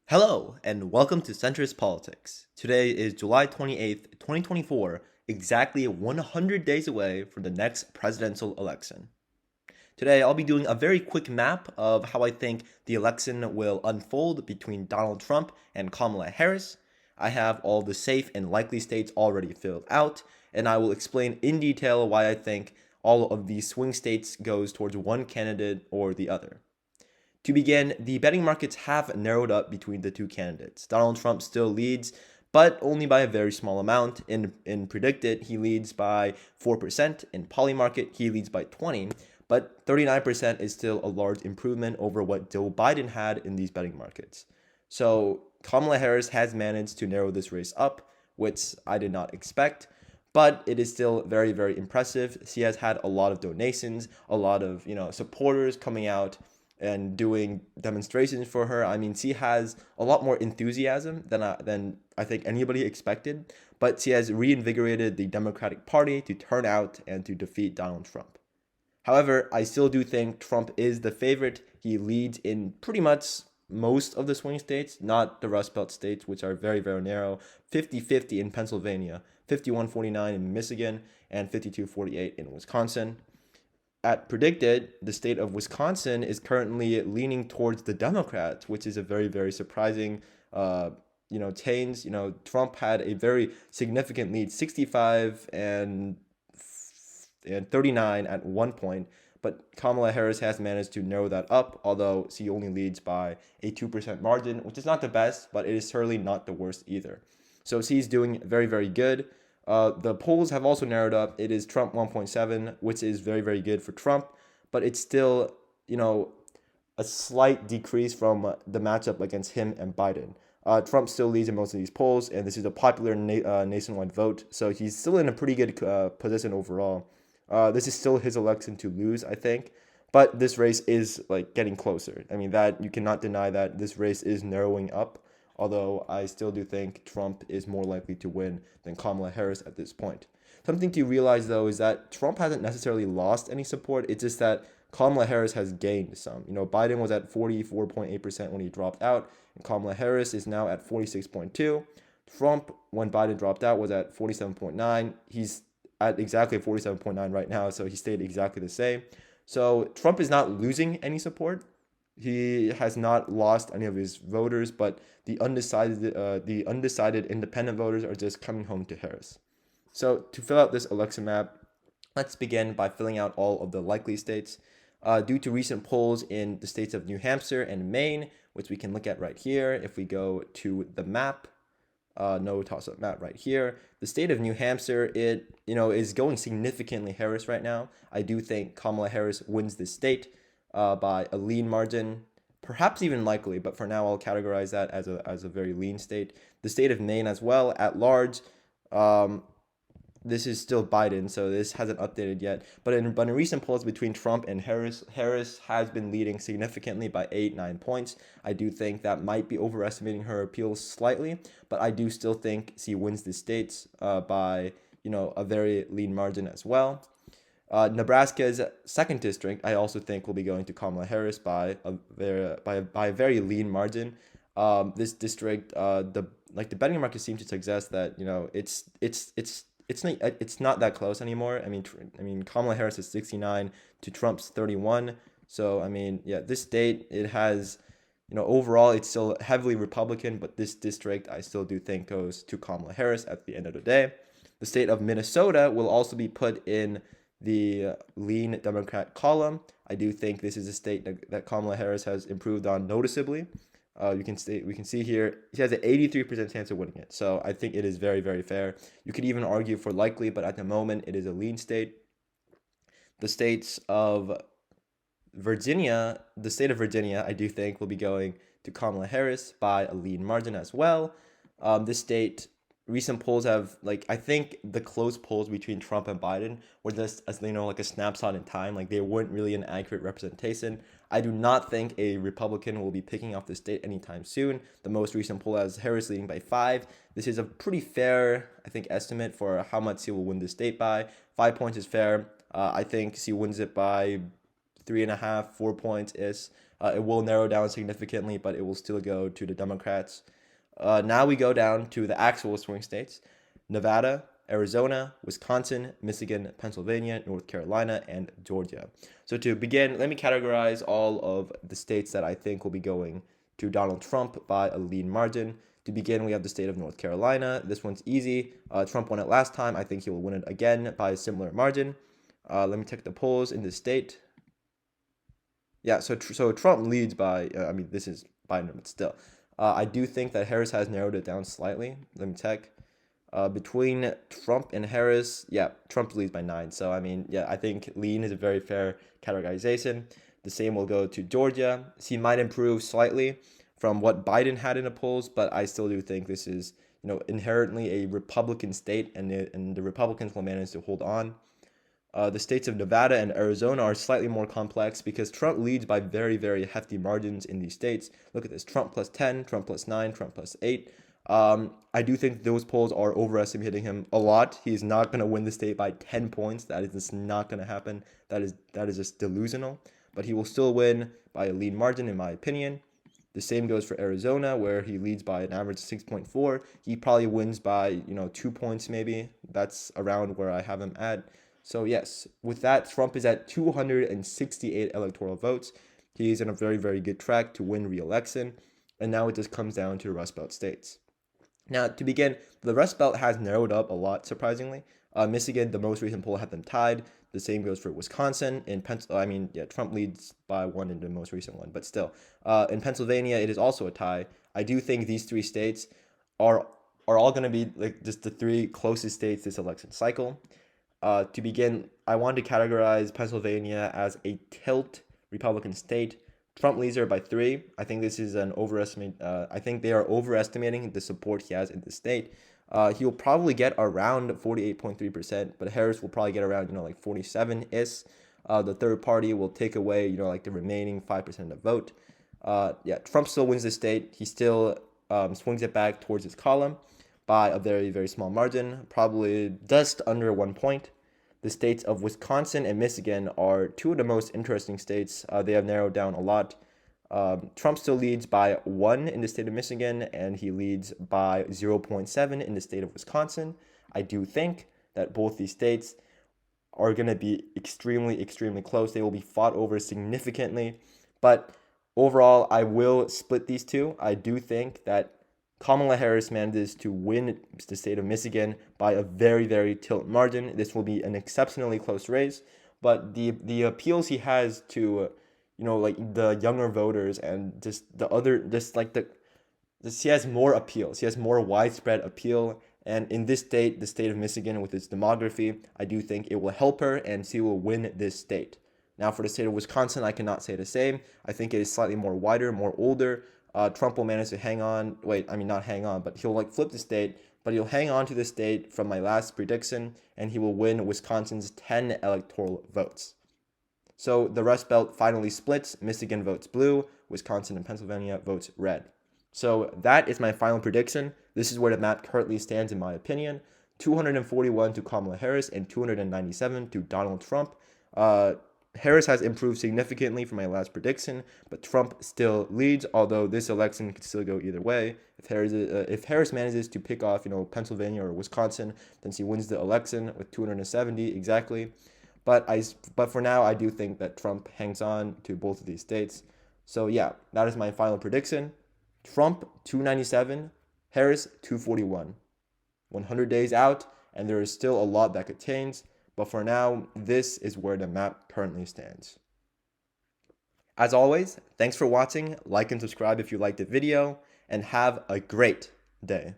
Hello, and welcome to Centrist Politics. Today is July 28th, 2024, exactly 100 days away from the next presidential election. Today, I'll be doing a very quick map of how I think the election will unfold between Donald Trump and Kamala Harris. I have all the safe and likely states already filled out, and I will explain in detail why I think all of these swing states goes towards one candidate or the other. To begin, the betting markets have narrowed up between the two candidates. Donald Trump still leads, but only by a very small amount. In predicted, he leads by 4%. In Polymarket, he leads by 20, but 39% is still a large improvement over what Joe Biden had in these betting markets. So Kamala Harris has managed to narrow this race up, which I did not expect, but it is still very, very impressive. She has had a lot of donations, a lot of supporters coming out and doing demonstrations for her. I mean, she has a lot more enthusiasm than I think anybody expected, but she has reinvigorated the Democratic Party to turn out and to defeat Donald Trump. However, I still do think Trump is the favorite. He leads in pretty much most of the swing states, not the Rust Belt states, which are very, very narrow. 50-50 in Pennsylvania, 51-49 in Michigan, and 52-48 in Wisconsin. At predicted, the state of Wisconsin is currently leaning towards the Democrats, which is a very, very surprising, change. Trump had a very significant lead, 65 and 39 at one point, but Kamala Harris has managed to narrow that up, although she only leads by a 2% margin, which is not the best, but it is certainly not the worst either. So she's doing very, very good. The polls have also narrowed up. It is Trump 1.7, which is very, very good for Trump, but it's still, a slight decrease from the matchup against him and Biden. Trump still leads in most of these polls, and this is a popular nationwide vote, so he's still in a pretty good position overall. This is still his election to lose, I think, but this race is like getting closer. I mean, that you cannot deny that this race is narrowing up, although I still do think Trump is more likely to win than Kamala Harris at this point. Something to realize though is that Trump hasn't necessarily lost any support. It's just that Kamala Harris has gained some. Biden was at 44.8% when he dropped out, and Kamala Harris is now at 46.2. Trump, when Biden dropped out, was at 47.9. He's at exactly 47.9 right now, so he stayed exactly the same. So Trump is not losing any support. He has not lost any of his voters, but the undecided independent voters are just coming home to Harris. So to fill out this election map, let's begin by filling out all of the likely states. Due to recent polls in the states of New Hampshire and Maine, which we can look at right here, if we go to the map, no toss-up map right here. The state of New Hampshire, it is going significantly Harris right now. I do think Kamala Harris wins this state by a lean margin, perhaps even likely, but for now I'll categorize that as a very lean state. The state of Maine as well, at large, this is still Biden, so this hasn't updated yet. But in recent polls between Trump and Harris, Harris has been leading significantly by 8-9 points. I do think that might be overestimating her appeal slightly, but I do still think she wins the states by a very lean margin as well. Nebraska's second district, I also think will be going to Kamala Harris by a very lean margin. This district, the betting market seems to suggest that it's not that close anymore. I mean, Kamala Harris is 69 to Trump's 31. So I mean, yeah, this state it has, overall it's still heavily Republican, but this district I still do think goes to Kamala Harris at the end of the day. The state of Minnesota will also be put in the lean Democrat column. I do think this is a state that Kamala Harris has improved on noticeably. We can see here he has an 83% chance of winning it. So I think it is very, very fair. You could even argue for likely, but at the moment it is a lean state. The states of the state of Virginia, I do think will be going to Kamala Harris by a lean margin as well. This state, recent polls have I think the close polls between Trump and Biden were just as like a snapshot in time. Like they weren't really an accurate representation. I do not think a Republican will be picking off the state anytime soon. The most recent poll has Harris leading by 5. This is a pretty fair, I think, estimate for how much he will win the state by. 5 points is fair. I think she wins it by 3.5, 4 points is. It will narrow down significantly, but it will still go to the Democrats. Now we go down to the actual swing states: Nevada, Arizona, Wisconsin, Michigan, Pennsylvania, North Carolina, and Georgia. So to begin, let me categorize all of the states that I think will be going to Donald Trump by a lean margin. To begin, we have the state of North Carolina. This one's easy. Trump won it last time. I think he will win it again by a similar margin. Let me check the polls in this state. Yeah, so Trump leads by, this is Biden, but still. I do think that Harris has narrowed it down slightly. Let me check. Between Trump and Harris, yeah, Trump leads by 9. So, I think lean is a very fair categorization. The same will go to Georgia. He might improve slightly from what Biden had in the polls, but I still do think this is, inherently a Republican state, and the Republicans will manage to hold on. The states of Nevada and Arizona are slightly more complex because Trump leads by very, very hefty margins in these states. Look at this: Trump plus 10, Trump plus 9, Trump plus 8. I do think those polls are overestimating him a lot. He is not going to win the state by 10 points. That is just not going to happen. That is just delusional. But he will still win by a lean margin, in my opinion. The same goes for Arizona, where he leads by an average of 6.4. He probably wins by 2 points maybe. That's around where I have him at. So yes, with that, Trump is at 268 electoral votes. He's in a very, very good track to win re-election. And now it just comes down to the Rust Belt states. Now, to begin, the Rust Belt has narrowed up a lot, surprisingly. Michigan, the most recent poll, had them tied. The same goes for Wisconsin. In Trump leads by 1 in the most recent one, but still. In Pennsylvania, it is also a tie. I do think these 3 states are all going to be like just the 3 closest states this election cycle. To begin, I want to categorize Pennsylvania as a tilt Republican state. Trump leads her by 3. I think this is an overestimate. I think they are overestimating the support he has in the state. He'll probably get around 48.3%, but Harris will probably get around, 47-ish. The third party will take away, the remaining 5% of the vote. Trump still wins the state. He still swings it back towards his column by a very, very small margin, probably just under 1 point. The states of Wisconsin and Michigan are 2 of the most interesting states. They have narrowed down a lot. Trump still leads by 1 in the state of Michigan, and he leads by 0.7 in the state of Wisconsin. I do think that both these states are going to be extremely, extremely close. They will be fought over significantly. But overall, I will split these 2. I do think that Kamala Harris manages to win the state of Michigan by a very, very tilt margin. This will be an exceptionally close race, but the appeals he has to, the younger voters and he has more appeals. He has more widespread appeal. And in this state, the state of Michigan, with its demography, I do think it will help her, and she will win this state. Now, for the state of Wisconsin, I cannot say the same. I think it is slightly more wider, more older. Trump will manage to hang on. Not hang on, but he'll flip the state. But he'll hang on to the state from my last prediction, and he will win Wisconsin's 10 electoral votes. So the Rust Belt finally splits. Michigan votes blue. Wisconsin and Pennsylvania votes red. So that is my final prediction. This is where the map currently stands, in my opinion. 241 to Kamala Harris and 297 to Donald Trump. Harris has improved significantly from my last prediction, but Trump still leads, although this election could still go either way. If Harris manages to pick off, Pennsylvania or Wisconsin, then she wins the election with 270 exactly. But for now, I do think that Trump hangs on to both of these states. So yeah, that is my final prediction. Trump 297, Harris 241. 100 days out, and there is still a lot that could change. But for now, this is where the map currently stands. As always, thanks for watching. Like and subscribe if you liked the video, and have a great day.